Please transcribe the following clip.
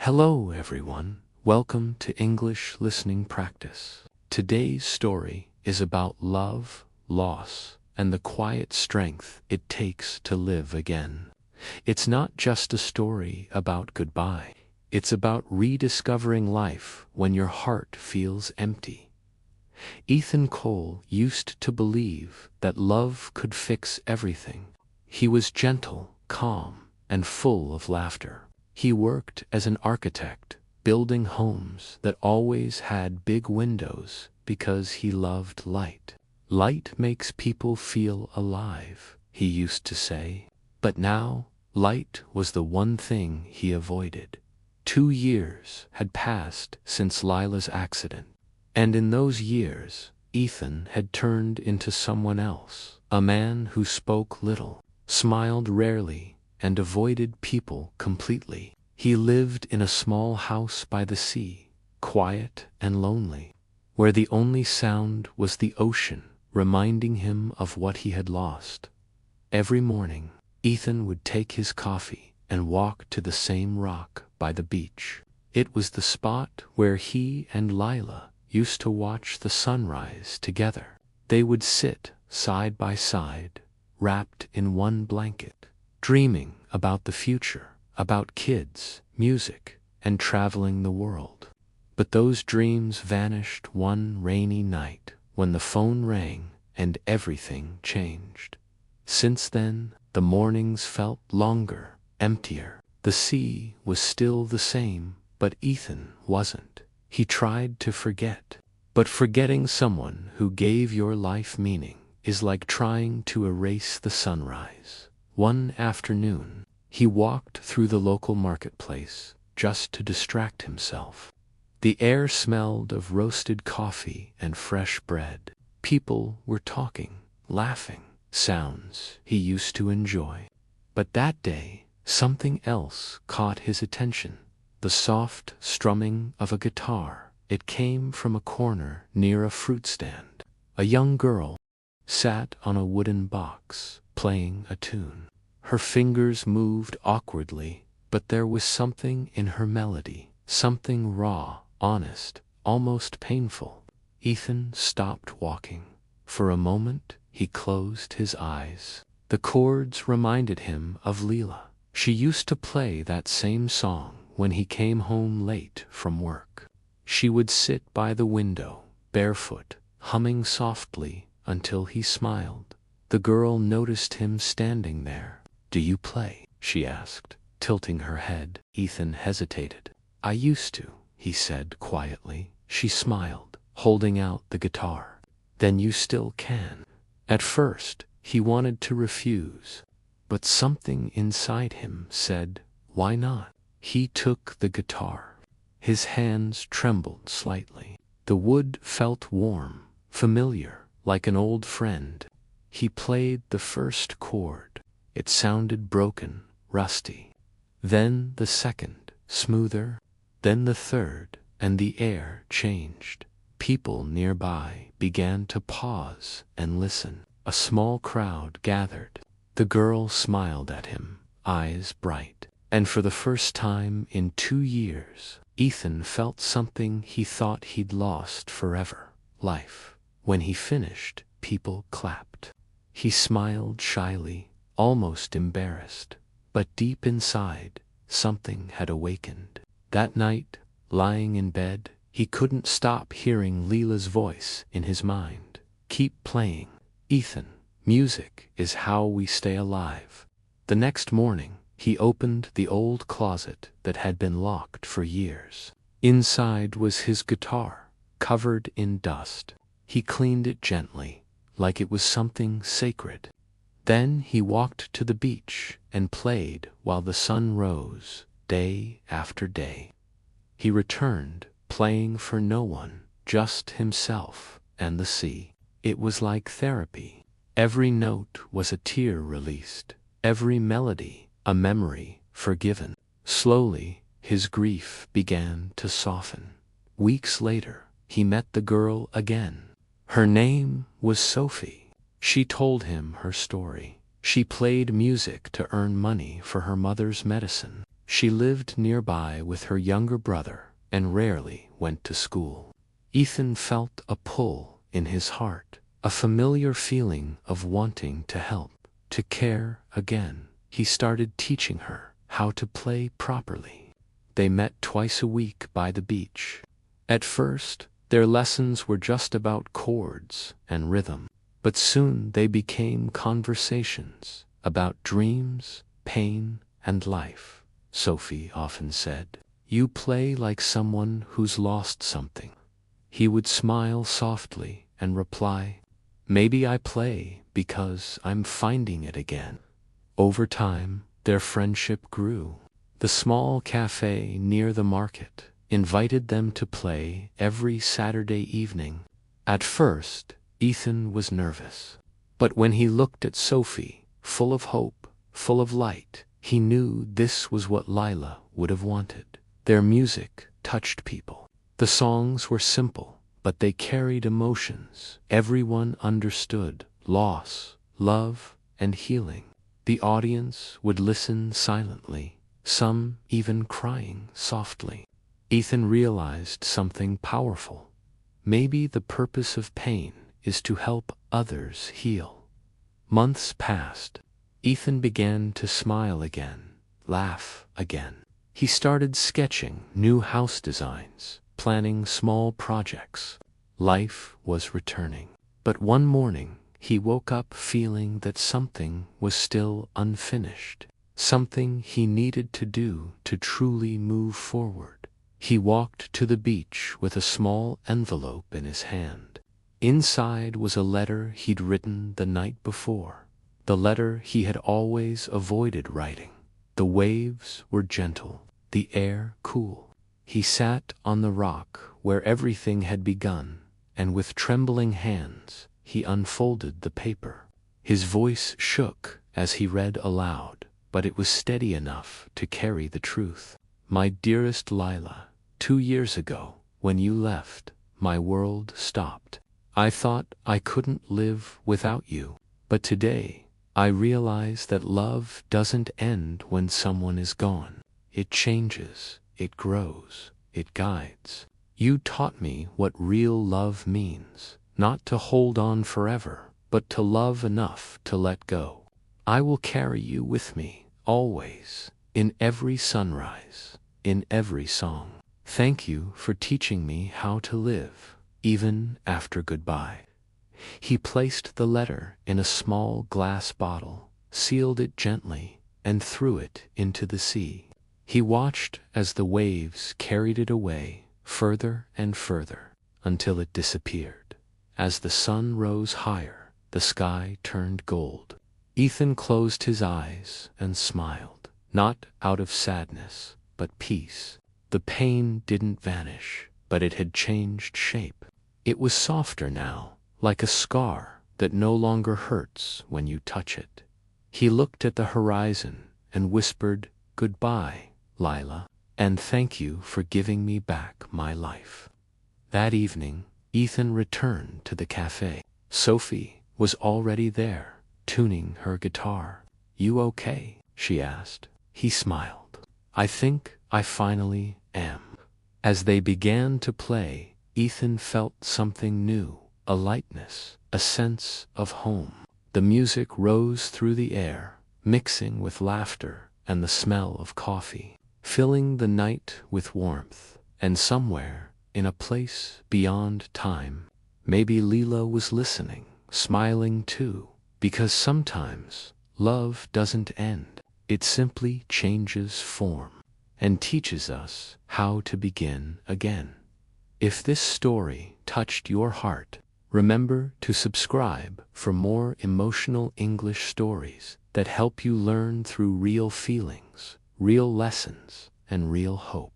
Hello, everyone. Welcome to English Listening Practice. Today's story is about love, loss, and the quiet strength it takes to live again. It's not just a story about goodbye. It's about rediscovering life when your heart feels empty. Ethan Cole used to believe that love could fix everything. He was gentle, calm, and full of laughter. He worked as an architect, building homes that always had big windows because he loved light. Light makes people feel alive, he used to say. But now, light was the one thing he avoided. 2 years had passed since Lila's accident, and in those years, Ethan had turned into someone else, a man who spoke little, smiled rarely, and avoided people completely. He lived in a small house by the sea, quiet and lonely, where the only sound was the ocean reminding him of what he had lost. Every morning, Ethan would take his coffee and walk to the same rock by the beach. It was the spot where he and Lila used to watch the sunrise together. They would sit side by side, wrapped in one blanket, dreaming about the future, about kids, music, and traveling the world. But those dreams vanished one rainy night when the phone rang and everything changed. Since then, the mornings felt longer, emptier. The sea was still the same, but Ethan wasn't. He tried to forget. But forgetting someone who gave your life meaning is like trying to erase the sunrise. One afternoon, he walked through the local marketplace just to distract himself. The air smelled of roasted coffee and fresh bread. People were talking, laughing, sounds he used to enjoy. But that day, something else caught his attention. The soft strumming of a guitar. It came from a corner near a fruit stand. A young girl sat on a wooden box, playing a tune. Her fingers moved awkwardly, but there was something in her melody, something raw, honest, almost painful. Ethan stopped walking. For a moment, he closed his eyes. The chords reminded him of Lila. She used to play that same song when he came home late from work. She would sit by the window, barefoot, humming softly until he smiled. The girl noticed him standing there. "Do you play?" she asked, tilting her head. Ethan hesitated. "I used to," he said quietly. She smiled, holding out the guitar. "Then you still can." At first, he wanted to refuse, but something inside him said, "Why not?" He took the guitar. His hands trembled slightly. The wood felt warm, familiar, like an old friend. He played the first chord. It sounded broken, rusty. Then the second, smoother. Then the third, and the air changed. People nearby began to pause and listen. A small crowd gathered. The girl smiled at him, eyes bright. And for the first time in 2 years, Ethan felt something he thought he'd lost forever: life. When he finished, people clapped. He smiled shyly, almost embarrassed, but deep inside, something had awakened. That night, lying in bed, he couldn't stop hearing Lila's voice in his mind. "Keep playing, Ethan. Music is how we stay alive." The next morning, he opened the old closet that had been locked for years. Inside was his guitar, covered in dust. He cleaned it gently, like it was something sacred. Then he walked to the beach and played while the sun rose, day after day. He returned, playing for no one, just himself and the sea. It was like therapy. Every note was a tear released, every melody a memory forgiven. Slowly, his grief began to soften. Weeks later, he met the girl again. Her name was Sophie. She told him her story. She played music to earn money for her mother's medicine. She lived nearby with her younger brother and rarely went to school. Ethan felt a pull in his heart, a familiar feeling of wanting to help, to care again. He started teaching her how to play properly. They met twice a week by the beach. At first, their lessons were just about chords and rhythm, but soon they became conversations about dreams, pain, and life. Sophie often said, "You play like someone who's lost something." He would smile softly and reply, "Maybe I play because I'm finding it again." Over time, their friendship grew. The small cafe near the market invited them to play every Saturday evening. At first, Ethan was nervous. But when he looked at Sophie, full of hope, full of light, he knew this was what Lila would have wanted. Their music touched people. The songs were simple, but they carried emotions. Everyone understood loss, love, and healing. The audience would listen silently, some even crying softly. Ethan realized something powerful. Maybe the purpose of pain is to help others heal. Months passed. Ethan began to smile again, laugh again. He started sketching new house designs, planning small projects. Life was returning. But one morning, he woke up feeling that something was still unfinished, something he needed to do to truly move forward. He walked to the beach with a small envelope in his hand. Inside was a letter he'd written the night before, the letter he had always avoided writing. The waves were gentle, the air cool. He sat on the rock where everything had begun, and with trembling hands, he unfolded the paper. His voice shook as he read aloud, but it was steady enough to carry the truth. "My dearest Lila, 2 years ago, when you left, my world stopped. I thought I couldn't live without you. But today, I realize that love doesn't end when someone is gone. It changes, it grows, it guides. You taught me what real love means, not to hold on forever, but to love enough to let go. I will carry you with me, always, in every sunrise, in every song. Thank you for teaching me how to live, even after goodbye." He placed the letter in a small glass bottle, sealed it gently, and threw it into the sea. He watched as the waves carried it away, further and further, until it disappeared. As the sun rose higher, the sky turned gold. Ethan closed his eyes and smiled, not out of sadness, but peace. The pain didn't vanish, but it had changed shape. It was softer now, like a scar that no longer hurts when you touch it. He looked at the horizon and whispered, "Goodbye, Lila, and thank you for giving me back my life." That evening, Ethan returned to the cafe. Sophie was already there, tuning her guitar. "You okay?" she asked. He smiled. "I think I finally am." As they began to play, Ethan felt something new, a lightness, a sense of home. The music rose through the air, mixing with laughter and the smell of coffee, filling the night with warmth. And somewhere, in a place beyond time, maybe Lila was listening, smiling too, because sometimes love doesn't end. It simply changes form and teaches us how to begin again. If this story touched your heart, remember to subscribe for more emotional English stories that help you learn through real feelings, real lessons, and real hope.